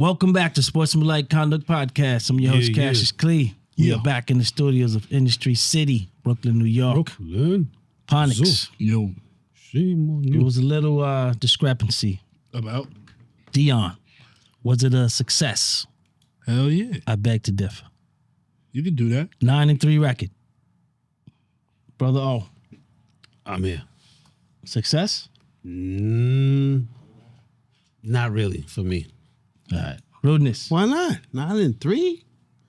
Welcome back to Sportsmanlike Conduct Podcast. I'm your host, Cassius Clee. We are back in the studios of Industry City, Brooklyn, New York. Ponics. Yo. It was a little discrepancy. About? Deion. Was it a success? Hell yeah. I beg to differ. You can do that. 9-3 record. Brother O. I'm here. Success? Not really for me. All right. Rudeness. Why not? 9-3?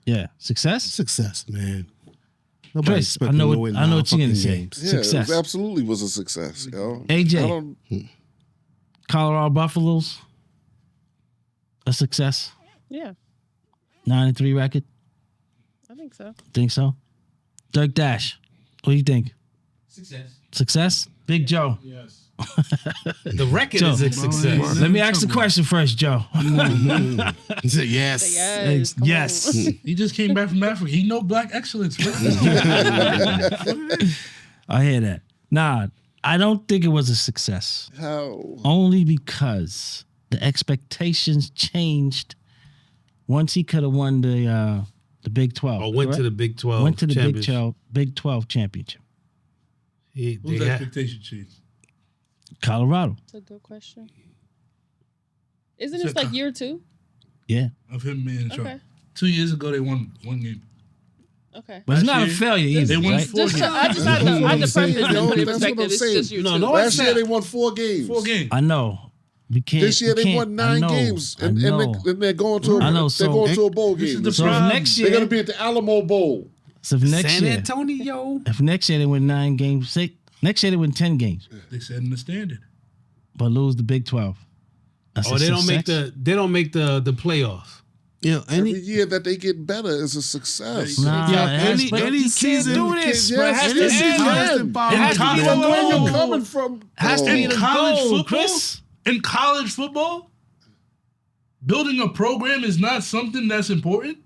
Yeah. Success? Success, man. Chris, I know what you're going to say. Games. Yeah, Success. it absolutely was a success, yo. AJ. Colorado Buffaloes. A success? Yeah, 9-3 record? I think so. Think so? Dirk Dash. What do you think? Success. Success? Big Joe. Yes. The record Joe. is a success. Let me ask the question first, Joe. Yes. Yes. He just came back from Africa. He know black excellence. I hear that. Nah, I don't think it was a success. How? Only because the expectations changed once he could have won the Big 12. Or went correct? to the Big 12. Went to the championship. Big 12 championship. Who's expectation chief? Colorado. That's a good question. Isn't this like year 2? Yeah. Of him being in charge. Okay. 2 years ago, they won one game. Okay. But it's Last not a year, failure either, they won right? 4 games. I just had to preface this and put it in That's what perspective. I'm It's saying. just you two. Last year they won 4 games. 4 games. I know. We can't. This year we they can't- won I 9 know, games, I and know. they're going to I know, they're so- going to a bowl This is game. the this So year. if problem. next They're year, going to be at the Alamo Bowl. so if next San year, Antonio. if next year they win 9 games, say next year they win 10 games, They set in the standard. but lose the Big 12. That's a They don't make success? the playoffs. Yeah, Every year that they get better is a success. Nah, Yeah, it has- any- but any you season- can't do this, Yes, bro. It has to yes, you end. can. It has to be In the Where you're goal. coming from? Has to be In the college goal, football? Chris. In college football, building a program is not something that's important.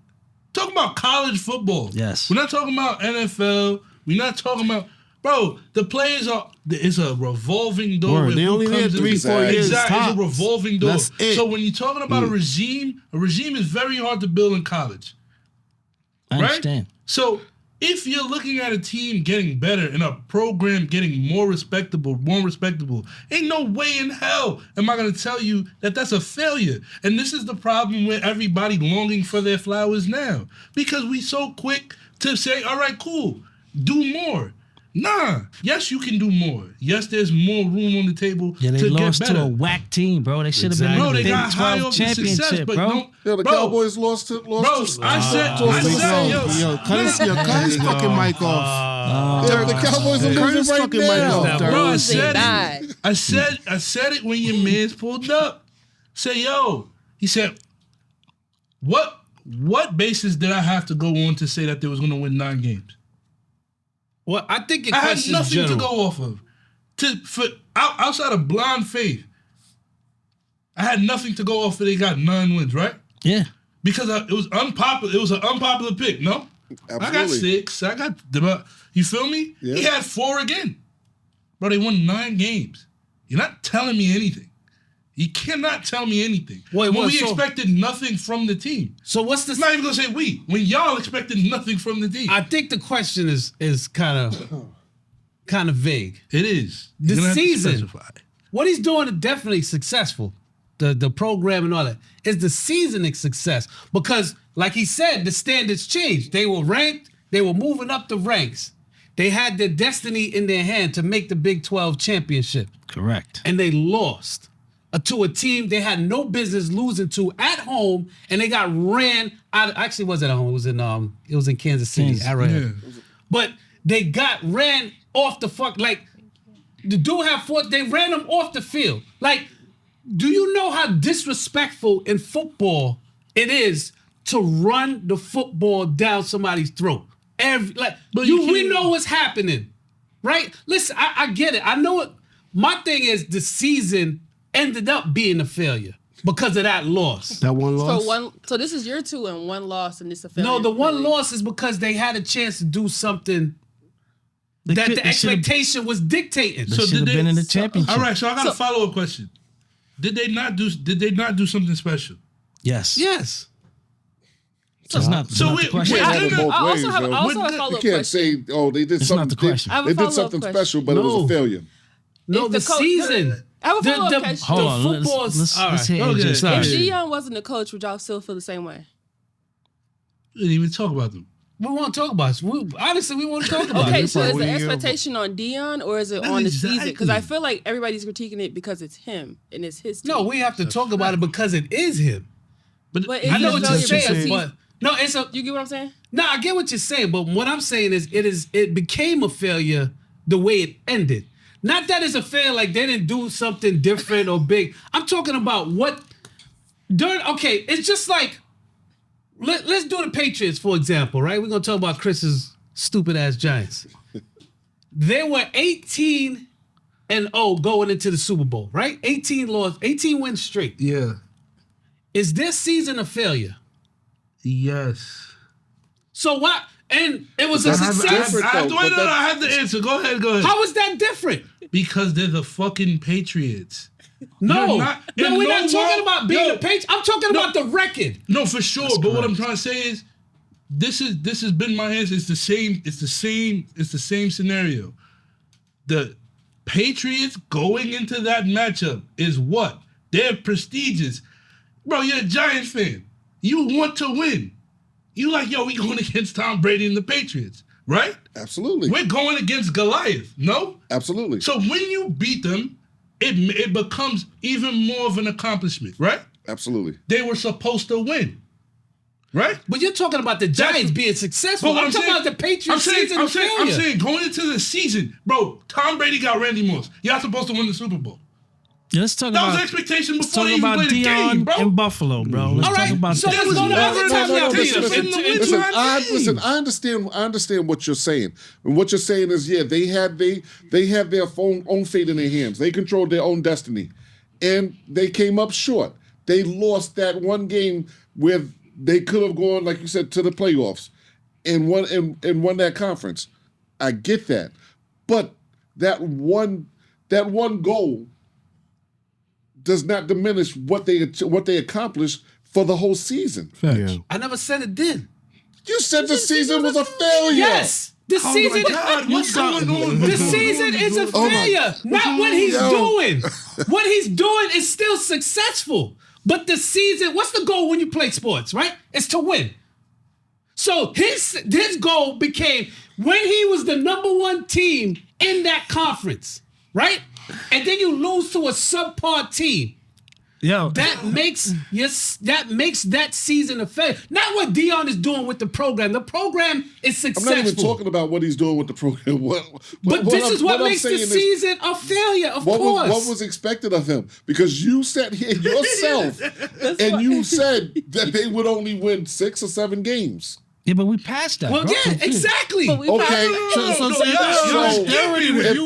Talking about college football. Yes. We're not talking about NFL. We're not talking about, bro, the players are, it's a revolving door. Word, with they who only there comes in. 3-4 years Exactly. It's tops. a revolving door. That's it. So when you're talking about a regime is very hard to build in college. I understand. So if you're looking at a team getting better and a program getting more respectable, ain't no way in hell am I going to tell you that that's a failure. And this is the problem with everybody longing for their flowers now. Because we so quick to say, all right, cool, do more. Nah. Yes, you can do more. Yes, there's more room on the table Yeah, they to get lost better. to a whack team, bro. They should have been Exactly. in Bro, the they Big got high 12 off the success, championship, but bro. Yeah, the bro, Cowboys lost to. Bro, I said, Yo, cut his fucking mic off. The Cowboys are Cut his losing right fucking mic now. off, Bro, I Dirk. said died. it. I said it when your man's pulled up. Say, yo. He said, what basis did I have to go on to say that they was going to win 9 games? Well, I think your I had question's nothing general. to go off of. Outside of blind faith, I had nothing to go off of. They got 9 wins, right? Yeah. Because it was unpopular. It was an unpopular pick, no? I got Absolutely. 6. I got you feel me? Yeah. He had 4 again. Bro, they won 9 games. You're not telling me anything. You cannot tell me anything. Wait, when what, we so- expected nothing from the team. So what's the? I'm not even gonna say we. When y'all expected nothing from the team. I think the question is kind of vague. It is. The You're gonna have to season. specify. What he's doing is definitely successful. The program and all that. Is the season a success? Because, like he said, the standards changed. They were ranked. They were moving up the ranks. They had their destiny in their hand to make the Big 12 championship. Correct. And they lost to a team they had no business losing to at home, and they got ran out. Actually, it wasn't at home. It was in Kansas City. Kansas. Arrowhead. But they got ran off the like the dude had fought. They ran him off the field. Like, do you know how disrespectful in football it is to run the football down somebody's throat? We know what's happening, right? Listen, I get it. I know it. My thing is the season ended up being a failure because of that loss. That one loss? So this is year 2 and 1 loss and this a failure. No, the one really. loss is because they had a chance to do something They that could- the they should've- expectation was dictating. They should have been in the championship. All right, so I got a follow-up question. Did they not do something special? Yes. Yes. That's not the question. I have it both I ways, also have yo. a You follow-up can't question. say, oh, they did It's not something. the question. I have a They did follow-up something question. special, but it was No. a failure. No, If the the coach- season. I have a follow-up question. Hold on. football's- Let's all right. hear Okay. AJ. If Sorry. If Deion wasn't the coach, would y'all still feel the same way? We didn't even talk about them. We want to talk about it. Honestly, we want to talk about Okay, it. so is the probably- expectation on Deion or is it That's on the season? exactly. Because I feel like everybody's critiquing it because it's him and it's his team. No, we have to talk about it because it is him. But I is know it what you're failure because saying, he- but no, it's a you get what I'm saying? no. I get what you're saying, but what I'm saying is, it became a failure the way it ended. Not that it's a failure, like they didn't do something different or big. I'm talking about what during. Okay, it's just like let's do the Patriots for example, right? We're gonna talk about Chris's stupid ass Giants. They were 18-0 going into the Super Bowl, right? 18 wins straight. Yeah. Is this season a failure? Yes. So what? And it was a That's success. different. I have the answer. Go ahead. How is that different? Because they're the fucking Patriots. No, You're not- no, in we're no not talking world- about being Yo, the Patriots. I'm talking about the record. No, for sure. But what I'm trying to say is, this has been my answer. It's the same scenario. The Patriots going into that matchup is what? They're prestigious. Bro, you're a Giants fan. You want to win. You like, yo, we going against Tom Brady and the Patriots, right? Absolutely. We're going against Goliath, no? Absolutely. So when you beat them, it becomes even more of an accomplishment, right? Absolutely. They were supposed to win, right? But you're talking about the Giants being successful. But I'm talking about the Patriots season I'm of failure. I'm saying going into the season, bro, Tom Brady got Randy Moss. Y'all supposed to win the Super Bowl. Yeah, let's talk That was about. expectation Let's before talk they even about played the game, Deion bro. in Buffalo, bro. Let's All talk right, about so that. let's go to other time y'all expectation beat for them. them to win. Listen, Listen, I understand what you're saying. And what you're saying is, yeah, they had their own fate in their hands. They controlled their own destiny. And they came up short. They lost that one game where they could have gone, like you said, to the playoffs and won that conference. I get that. But that one goal does not diminish what they accomplished for the whole season. Yeah. I never said it did. You said the season was a failure. Yes. The Oh season, my God, what's going on? the season is a Oh my- failure. Not what he's Yo. doing. What he's doing is still successful. But the season, what's the goal when you play sports, right? It's to win. So his goal became when he was the number one team in that conference, right? And then you lose to a subpar team. Yo, That makes that season a failure. Not what Deion is doing with the program. The program is I'm successful. not even talking about what he's doing with the program. But this is what I'm makes the saying is, season a failure, of what course. was expected of him? Because you sat here yourself and you said that they would only win 6 or 7 games. yeah, but we passed that. well, bro. yeah, exactly. But we Okay, passed- So say y'all so skipping it.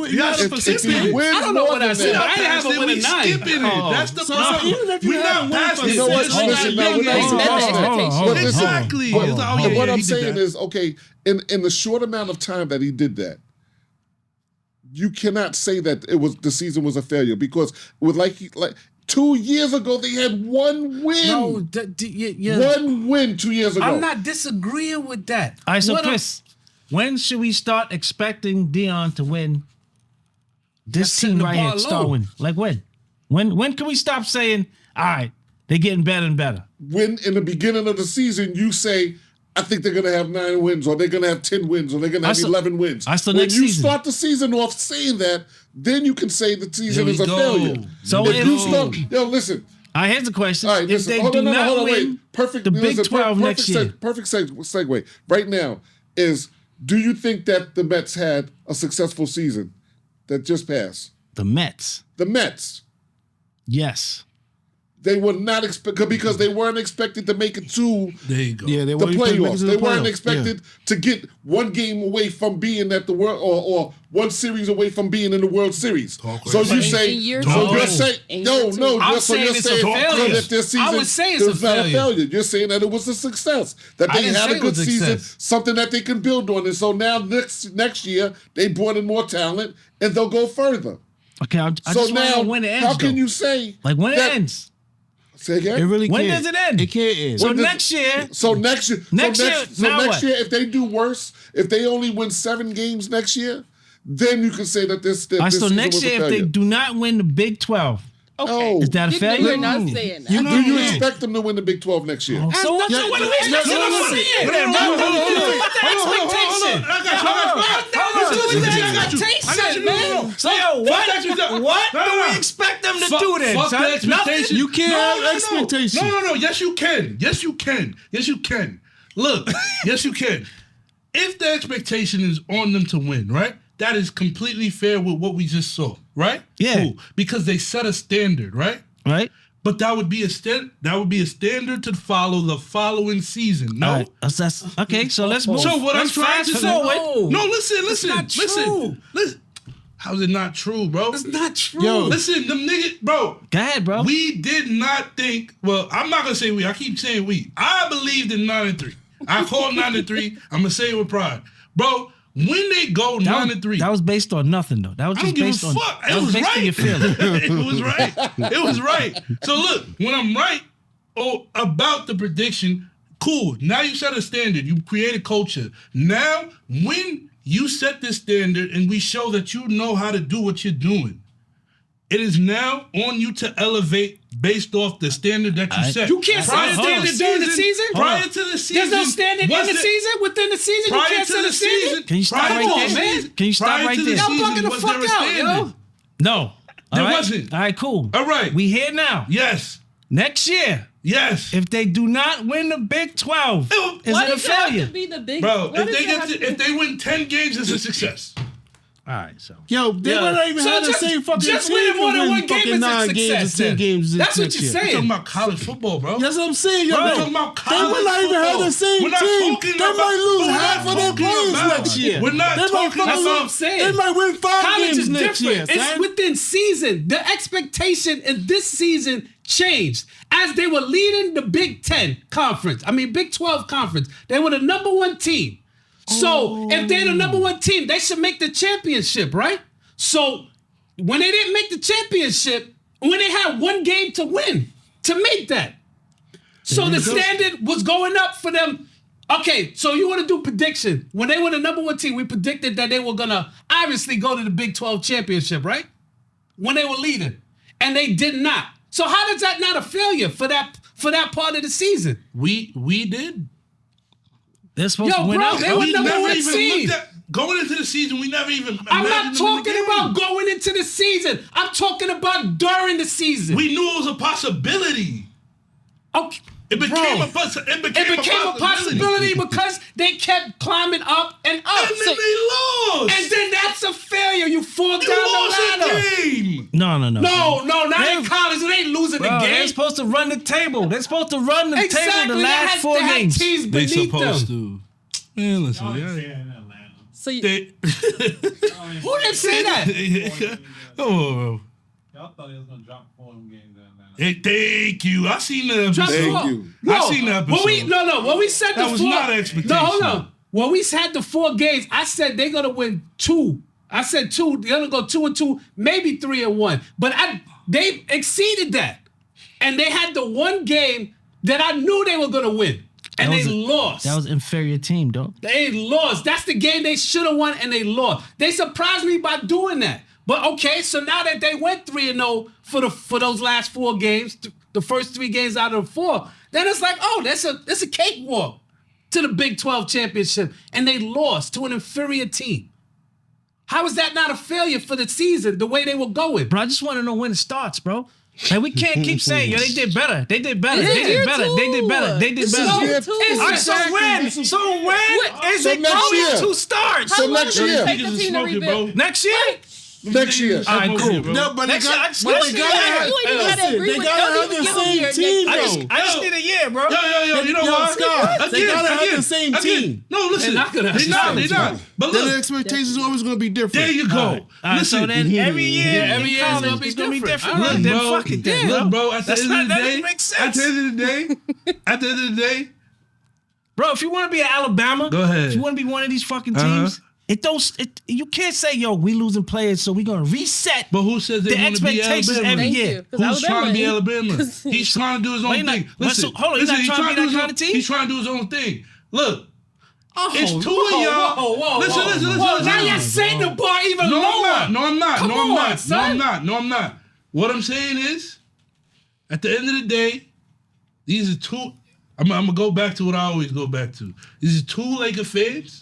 if he wins I don't know more what I than said, that- but I didn't have a win We a 9. skipping it. That's the So problem. even if you We're haven't not won past for it. You know what? It's not Listen, now, young we're not age. even That's past the that. expectation. But listen, Exactly. Hold on, It's- hold oh, on. yeah, what I'm he did saying that. is, okay, in the short amount of time that he did that, you cannot say that the season was a failure because with like 2 years ago they had one win. No, yeah. One win 2 years ago. I'm not disagreeing with that. All right, so What I'm- Chris, when should we start expecting Deion to win? This That's setting team the right bar here, start low. win. Like when? When can we stop saying, all right, they're getting better and better? When in the beginning of the season you say, I think they're going to have 9 wins, or they're going to have 10 wins, or they're going to have 11 wins. That's the when next you season. start the season off saying that, then you can say the season Here we is a go. failure. So if if- you start, listen. All right, here's the question. All right, if listen. they Hold do on, not hold on, win wait. Perfect. the Big listen, 12 next year, perfect segue. Right now is, do you think that the Mets had a successful season that just passed? the Mets, The Mets. yes. They were not expected because they weren't expected to make it to There you go. Yeah, they the weren't expected to make it playoffs. to They the weren't playoffs. expected to get one game away from being at the world or one series away from being in the World Series. So you say, In year so two. you're saying, In no, year two. no, I'm you're, so saying you're it's a saying failure. that their season I would say it's a was not a failure. failure. You're saying that it was a success, that I they didn't had say a it good was a season, success. something that they can build on. And so now next year they brought in more talent and they'll go further. Okay, I So just want to now, know when it ends. how can though. you say like when that- it ends? Say again? It really When can't. does it end? It can't end. So When does- next year, So next year, Next year, now next what? year, if they do worse, if they only win 7 games next year, then you can say that this. all right, this so season next was a year, if they failure. do not win the Big 12, Okay. is that a failure? You're not saying that. Do you expect them to win the Big 12 next year? So what do we expect them to see it? What's the expectation? So what do we expect them to do then, Fuck the son? expectation. You can't have expectations. No. Yes, you can. Yes, you can. Yes, you can. Look, yes, you can. If the expectation is on them to win, right? That is completely fair with what we just saw, right? Yeah. Cool. Because they set a standard, right? Right? But that would be a standard to follow the following season. No. All right, that's okay. So let's move. So what I'm Let's trying to fast say. forward. No, listen. not true. Listen. How's it not true, bro? It's not true. Yo. Listen, them niggas, bro. Go ahead, bro. We did not think. Well, I'm not gonna say we. I keep saying we. I believed in 9-3. I called 9-3. I'm gonna say it with pride, bro. When they go 9-3, That was based on nothing though. That was I don't just give based a on. fuck. That It was was based on right. your feeling. It was right. It was right. So look, when I'm right about the prediction, cool. Now you set a standard. You create a culture. Now, when you set this standard and we show that you know how to do what you're doing, it is now on you to elevate based off the standard that you set. You can't set a standard during the season. Prior to the season. There's no standard in the season. Within the season, you Prior can't to set the a standard. season. Can you stop prior right to the there? season- Can you stop prior right to there? the Y'all season, bugging the was there fuck a out, standard? yo. No. There All right? wasn't. All right, cool. All right. We here now. Yes. Next year, Yes. if they do not win the Big 12, is Why it a does it have failure? to be the big? Bro, why if does they it have to be- if they win 10 games, it's a success. All right, so Yo, they might not even So have the just- same fucking just team winning more to than win one game fucking is a 9 success, games and 10 then. games That's what next you're year. saying. We're talking about college football, bro. That's what I'm saying, yo. Bro, We're They talking about college might not even football. have the same We're not team. talking They about- might lose we're not half of their talking players about- next year. We're not They might talking fucking That's what I'm lose- saying. They might win 5 College games is next different. year. It's son. within season. The expectation in this season changed as they were leading the Big 10 conference. I mean, Big 12 conference. They were the number 1 team. So if they're the number 1 team, they should make the championship, right? So when they didn't make the championship, when they had 1 game to win to make that. So the standard was going up for them. Okay, so you want to do prediction. When they were the number 1 team, we predicted that they were going to obviously go to the Big 12 championship, right? When they were leading. And they did not. So how is that not a failure for that part of the season? We did. they're supposed to win bro, out. they bro. were We number never 1 even seed. looked at going into the season. We never even. I'm imagined not them in the talking game. about going into the season. I'm talking about during the season. We knew it was a possibility. Okay. It became a possibility because they kept climbing up and up. And then they lost. And then that's a failure. You fall You down lost the ladder. a game. No. No, not in They- college. They ain't losing Bro, the they're game. supposed to run the table. They're supposed to run the Exactly. table the They last had- 4 they had games. teams beneath them. to. Man, listen. So you, They, Who didn't say that? oh, Y'all thought he was gonna drop 4 of them games down there. hey, thank you. I seen the Drop episode. the ball. you. No, I seen the episode. When we said That the was 4, not an expectation. No, hold on. When we had the 4 games, I said they're gonna win 2. I said 2. They're gonna go 2-2, maybe 3-1. But they exceeded that, and they had the 1 game that I knew they were gonna win, and That they was lost. That was inferior team, though. They lost. That's the game they should have won, and they lost. They surprised me by doing that. But okay, so now that they went 3-0 for those last 4 games, the first 3 games out of the 4, then it's like, oh, that's a cakewalk to the Big 12 championship, and they lost to an inferior team. How is that not a failure for the season? The way they were going, Bro, I just want to know when it starts, bro. Like, we can't keep saying, yo, they did better. They did better. It's They did year better. They did better. They did This is better. year 2. All right, so when? So when is So it next going year. to start? How So long next does it year. take a Niggas is team to smoking, rebuild? bro. Next year? Next year. All right, cool. No, but they Next year, got, next but year. they You gotta ain't gotta listen, agree they with. gotta Don't have even the give them same your team, I just though. need a year, bro. Yo, you know Yo, what? Scott, they gotta have the same team. No, listen. They're not gonna have They the not. same They team. not. But Then the look, expectations always gonna be different. there you go. All right, Listen, so then every year, Yeah, every year college it's is gonna be different. All Look, right, then bro. fuck it then. Look, bro. At the That's end not, of the that day, doesn't make at sense. the end of the day, Bro, if you want to be at Alabama, Go ahead. if you want to be one of these fucking teams, You can't say, yo, we losing players, so we're gonna reset. But who says they the want to be expectations Alabama? every Thank year? you. 'Cause Who's trying to be Alabama, Alabama? He's trying to do his own thing. Listen, hold on, he's not he's trying to be that do his kind own- of team? He's trying to do his own thing. Look, Oh, it's two of y'all. Whoa, Listen. Now you're setting the bar even No, lower. I'm not. Come No, I'm on, not. son. No, I'm not. What I'm saying is, at the end of the day, these are two. I'm gonna go back to what I always go back to. These are two Laker fans.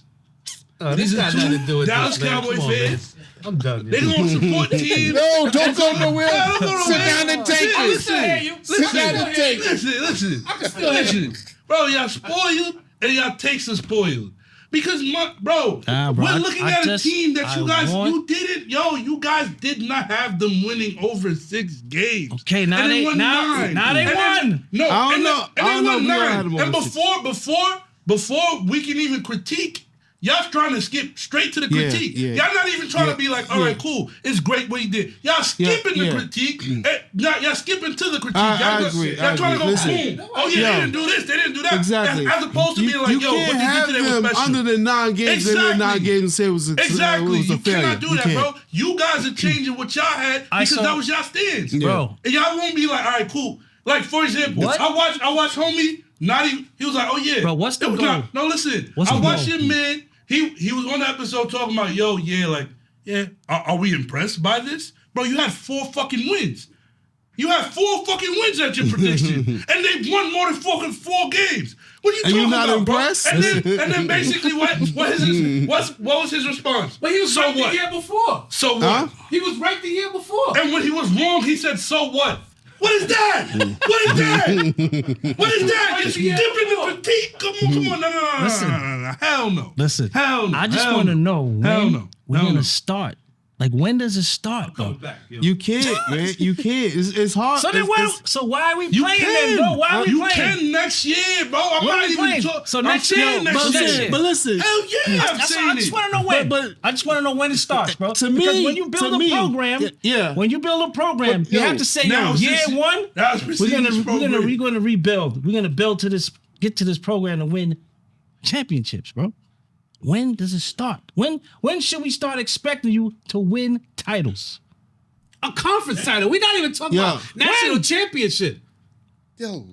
This These are got nothing to do two with Dallas this, man. Cowboy Come on, man. fans. I'm done. They gonna support the team. No, don't go nowhere. Don't go Sit nowhere. down and take it. Sit down and take it. Listen. Bro, y'all spoiled and y'all takes are spoiled. Because, bro, Bro, we're looking at a team that you guys, you guys did not have them winning over 6 games. Okay, now And they won won. 9. Now they won. No, I don't know. And I don't they know won if we had 9. them And over before we can even critique, y'all trying to skip straight to the Yeah, critique. yeah. Y'all not even trying Yeah, to be like, all right, cool, it's great what he did. Y'all skipping yeah. the critique. Y'all skipping to the critique. I Y'all agree, y'all I trying to go, agree. boom. Oh, yeah, Yo. they didn't do this, they didn't do that. Exactly. As opposed to being like, you yo, what can't they did have today was them special. under the 9 games. They win 9 games and say it was a, Exactly. it was a You failure. cannot do You that, can't. bro. You guys are changing what y'all had because that was y'all stance. Bro. And y'all won't be like, all right, cool. Like, for example, What? I watched homie, not even, he was like, oh yeah. Bro, what's the It was goal? not- No, listen. What's I the watched goal? him, man. He was on the episode talking about, yo, yeah, like, yeah, are we impressed by this? Bro, you had 4 fucking wins. You had 4 fucking wins at your prediction. And they won more than fucking 4 games. What are you And talking you not about, impressed? bro? And then basically what was his response? But he was so right what? the year before. So what? Huh? He was right the year before. And when he was wrong, he said, so what? What is that? What is that? What is that? You're dipping the critique. Come on. No. Listen. No. Hell no. Listen, Hell no. I just Hell want to no. know Hell when no. we're Hell gonna no. start. Like, when does it start, bro? You can't, man. You can't. It's hard. So then, why are we You playing can. then, bro? Why are we You playing? can next year, bro. I'm When not we even playing? talking. So I'm next saying year, next year. But listen. Hell yeah, I'm That's why saying I just it. want to know when. But- I just want to know when it starts, bro. To Because me- when you build to a me, program, yeah. when you build a program, But, you yo, have to say, now year since- one, now since this program- we're gonna rebuild. We're gonna build to this, get to this program to win championships, bro. When does it start? When should we start expecting you to win titles? A conference title. We're not even talking Yeah. about national championship. Yo,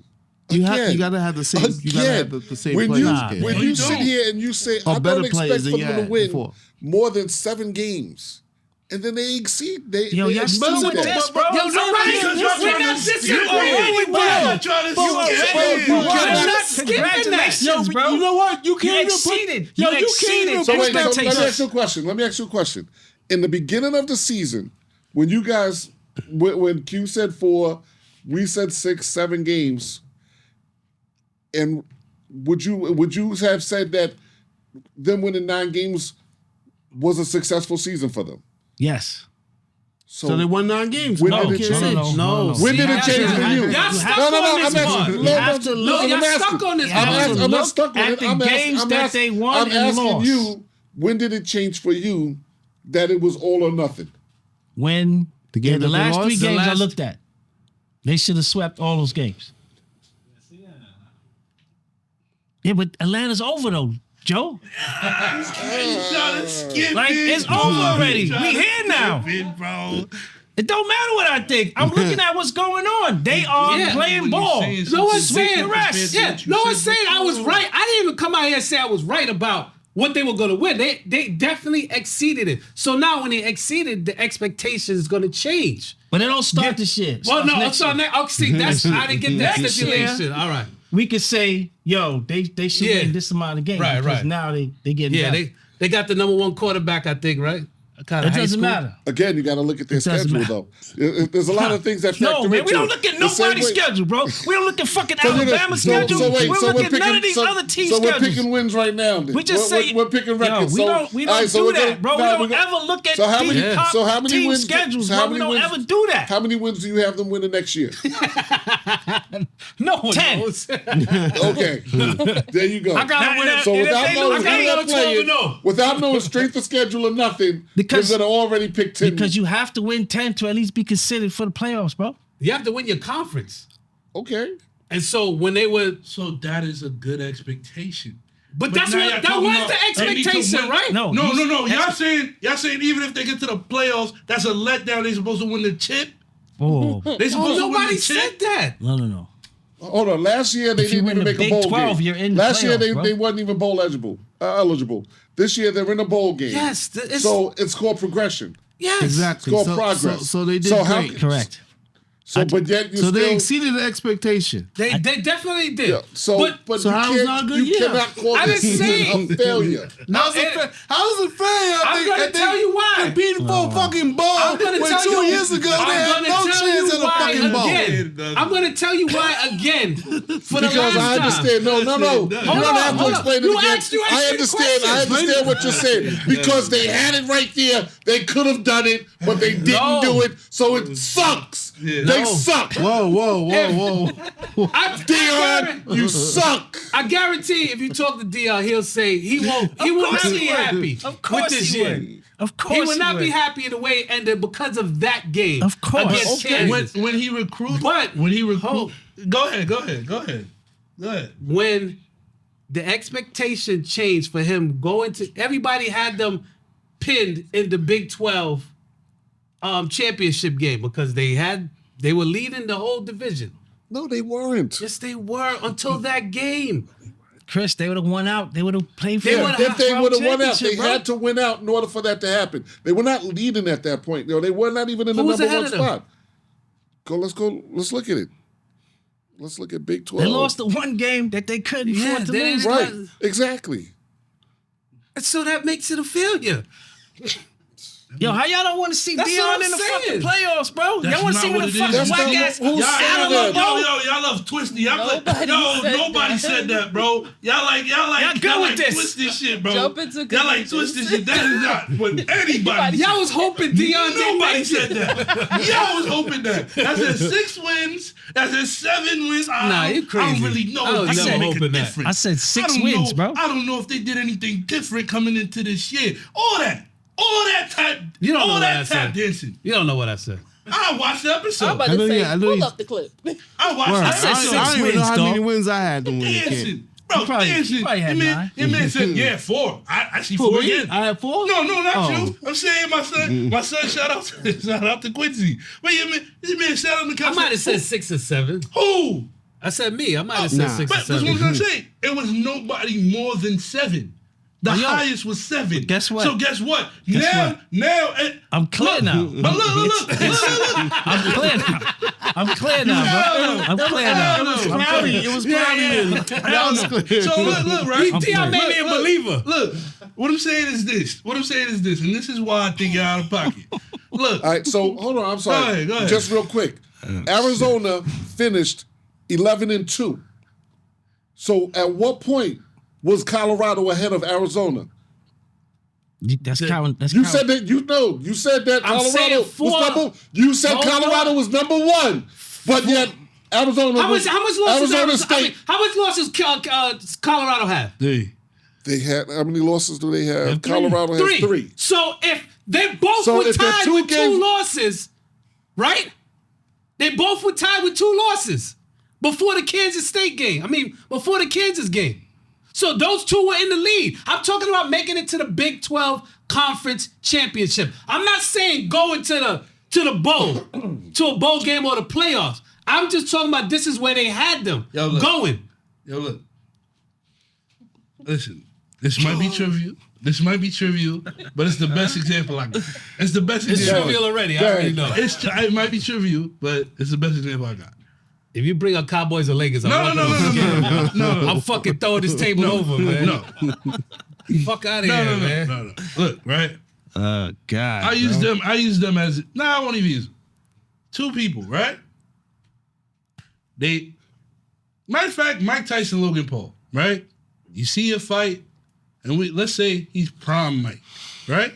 You again, gotta have the same. You gotta have the same when players. you Nah, when man. you You sit don't. here and you say I better don't expect players for than you them to had win before. more than 7 games, and then they exceed. Yo, y'all still with this, bro? Yo, no, Because y'all we're trying not to disagreeing. Y'all trying to skip We're it. not skipping that. Congratulations, bro. You know what? You can't even exceeded. put. Yo, You you exceeded. can't even So put wait, that. so let me ask you a question. Let me ask you a question. In the beginning of the season, when you guys, when Q said 4, we said 6, 7 games, and would you have said that them winning 9 games was a successful season for them? Yes. So they won 9 games. When No, did it can't change? say- No. When did it change for you? Y'all stuck No, on I'm this asking. part. You have to No, look. y'all I'm asking. stuck on this I'm part. asking. I'm not stuck on at it. the I'm games that they won I'm and asking lost. you, when did it change for you that it was all or nothing? When The game the that they last 3 lost? The games I last- looked at, they should have swept all those games. Yeah, but Atlanta's over though, Joe. Trying to skip Like, it. it's over already. We here now. Skip it, bro. It don't matter what I think. I'm looking at what's going on. They are Yeah. playing When you ball. saying No one's something saying different compared to yeah. what you No said one's saying I was before. right. I didn't even come out here and say I was right about what they were going to win. They definitely exceeded it. So now when they exceeded, the expectation is going to change. But it don't start this year. It Well, starts no, next so year. now, see, that's I didn't get that Next year. stipulation. All right. We could say, yo, they should Yeah. win this amount of games. Right, because right. now they getting Yeah, better. they got the number 1 quarterback, I think, right? Kind It doesn't matter. Again, you got to look at their It doesn't schedule, matter. though. There's a lot of things that factor No, man, we into don't it. look at The same nobody's way- schedule, bro. We don't look at fucking So we're Alabama's so- schedule. so wait, we don't so look we're at none picking- of these so- other teams' So we're schedules. picking wins right now. Then. We just we're, say we're picking records. Yo, so, we all don't right, so do we're that, gonna- bro. We nah, don't we're gonna- ever look at so how many- these top so how many team wins- schedules, so how bro. We many don't wins- ever do that. How many wins do you have them winning next year? No one 10. knows. Okay, there you go. I got to win it. So And if without they knowing lose, I who gotta they're go 12-0. playing, without knowing strength of schedule or nothing, Because- they're gonna already pick 10. Because you have to win 10 to at least be considered for the playoffs, bro. You have to win your conference. Okay. And so when they were So that is a good expectation. But that's now what y'all that talking was about the they need to expectation, win. right? No, No. Y'all saying even if they get to the playoffs, that's a letdown. They supposed to win the chip. Oh, They supposed to win Nobody the chip. said that. no. Hold on. Last year they If you didn't win even the make a Big bowl 12, game. you're in the Last year playoffs, bro. they wasn't even bowl eligible. This year they're in a bowl game. Yes, So it's called progression. yes. Exactly. It's called progress. So they did So how- great. Correct. So, but yet you So still. they exceeded the expectation. They definitely did. Yeah, but So you how is can't, not a good you year? cannot call I this didn't say season a failure. How's it fair? I'm gonna tell you why. Competing for a fucking ball I'm gonna when tell 2 you. years ago they had I'm no gonna tell chance you at a why fucking ball. again. I'm gonna tell you why again. For the Because last I understand. No. You don't have to hold on. explain You it again. asked the I understand. I question. understand what you're saying. Because they had it right there. They could have done it, but they didn't No. do it. So it sucks. They suck. Whoa. Deion, you suck. I guarantee if you talk to Deion, he'll say he will not be happy with this year. Of course He will not would. be happy the way it ended because of that game. Of course. Against Kansas. When he recruited, But- Go ahead. When the expectation changed for him going to, everybody had them pinned in the Big 12 championship game because they were leading the whole division. No, they weren't. Yes, they were until that game. Chris, they would have won out. They would have played for They the would've- If they would have won out, championship, they bro. had to win out in order for that to happen. They were not leading at that point. They were not even in the Who was number ahead one of them? spot. Let's look at it. Let's look at Big 12. They lost the one game that they couldn't Yeah, afford to they lose. didn't- Right, exactly. So that makes it a failure. Yo, how y'all don't want to see That's Deion what I'm in the fucking saying. playoffs, bro? That's Y'all want to not see what what it the is. fucking That's whack not ass who said Alamo, that. bro? Y'all love twisty. Nobody said that. that, bro. Y'all good with this. twisted shit, bro. Jump into Y'all like conclusions. twisted shit. That is not what anybody. Y'all was hoping Deion didn't Nobody make said it. that. Y'all was hoping that. I said 6 wins. I said 7 wins. Nah, you I crazy. don't really know I if was they never gonna make a hoping that. difference. I said 6 don't wins, know, bro. I don't know if they did anything different coming into this year. All that tap. You don't know all what I that said. tap dancing. You don't know what I said. I watched the I'm episode. about I know to say, you- I know pull you- up the clip. I watched Word. the I said I episode. 6 don't even know how wins, many dog. wins I had to win. Dancing. Bro, probably- dancing. you probably had Your 9. man said, yeah, 4. I see For 4 me? again. I had 4? No, not Oh. you. I'm saying my son, shout out to Quincy. But this man shout out to I might have said 6 or 7. Who? I said me. I might have said Nah. 6 or But that's what 7. I'm trying to say. It was nobody more than 7. The Yo, highest was 7. guess what? So guess what? Guess Now, I'm clear now. But look. I'm clear now. I'm clear now, bro. I'm clear now. It was cloudy. That was clear. So look, right? Deion made me a believer. Look, what I'm saying is this, and this is why I think you're out of pocket. Look, All right, so hold on. I'm sorry. Go ahead. Just real quick. Arizona finished 11-2. So at what point was Colorado ahead of Arizona? That's counting. That's You counting. said that you said that I'm Colorado saying was four. number. You said Hold Colorado on. was number 1, but yet Arizona. How much losses? Arizona State. How much losses Colorado have? They had how many losses do they have? three. Colorado has 3. So if they both So were if they're tied 2 with 2 games- losses, right? They both were tied with 2 losses before the Kansas State game. I mean, before the Kansas game. So those 2 were in the lead. I'm talking about making it to the Big 12 Conference Championship. I'm not saying going to the bowl, to a bowl game or the playoffs. I'm just talking about this is where they had them going. Yo, look. Listen, this might be trivial. But it's the best example I got. It's the best It's example. trivial already. I already know. It might be trivial, but it's the best example I got. If you bring up Cowboys or Lakers, I'm No. I'm fucking throwing this table over, man. No. Fuck out of here, man. No. Look, right? God. I use them as I won't even use them. 2 people, right? Matter of fact, Mike Tyson, Logan Paul, right? You see a fight, and let's say he's prime Mike, right?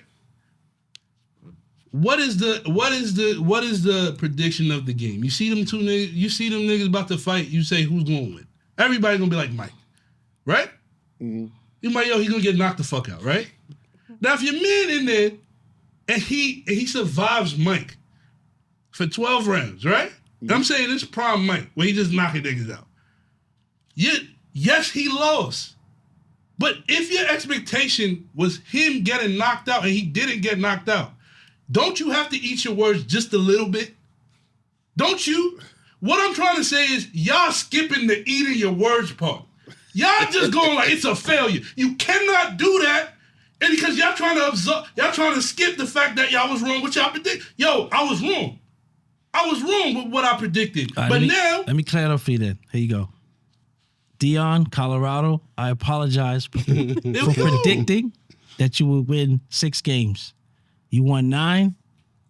What is the prediction of the game? You see them niggas about to fight, you say who's gonna win? Everybody gonna be like Mike, right? Mm-hmm. You might, he's gonna get knocked the fuck out, right? Now if your man in there and he survives Mike for 12 rounds, right? And I'm saying this prime Mike, where he just knocking niggas out. Yes, he lost. But if your expectation was him getting knocked out and he didn't get knocked out, don't you have to eat your words just a little bit? Don't you? What I'm trying to say is y'all skipping the eating your words part. Y'all just going like it's a failure. You cannot do that. And because y'all trying to skip the fact that y'all was wrong with y'all predict. Yo, I was wrong. I was wrong with what I predicted. All right, but let me clear it up for you then. Here you go. Deion, Colorado, I apologize for predicting that you would win 6 games. You won 9,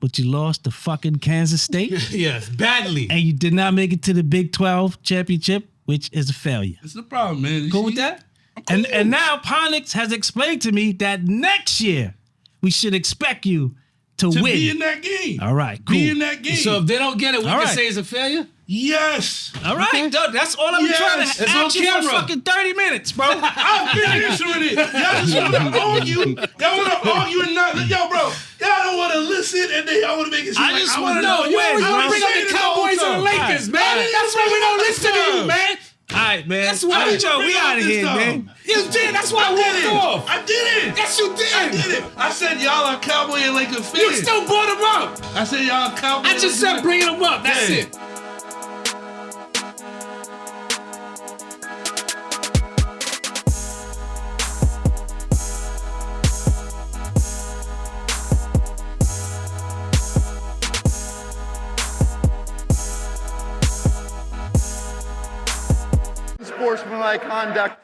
but you lost to fucking Kansas State. Yes, badly. And you did not make it to the Big 12 championship, which is a failure. It's the problem, man. Cool with that? Cool. And now Ponix has explained to me that next year we should expect you to win. Be in that game. All right, cool. Be in that game. So if they don't get it, we All can right. say it's a failure? Yes. All right, dog, that's all I'm Yes. trying to It's on ask you for camera. fucking 30 minutes, bro. I've been answering it. Y'all just want to argue. Y'all want to argue and not. Yo, bro. Y'all don't want to listen and then y'all want to make it seem I like just I wanna was know wrong. when, You bro. always bring up saying the it all Cowboys the and the time. Lakers, man. That's why we don't listen to you, man. All right, man. That's why. All right, Joe, we Bring it up out of this here, time. man. You did. That's why I walked off. I did it. Yes, you did. I did it. I said y'all are Cowboy and Laker fans. You still brought him up. I said y'all Cowboy. I just said bringing him up. That's Yeah. it. Sportsmanlike conduct.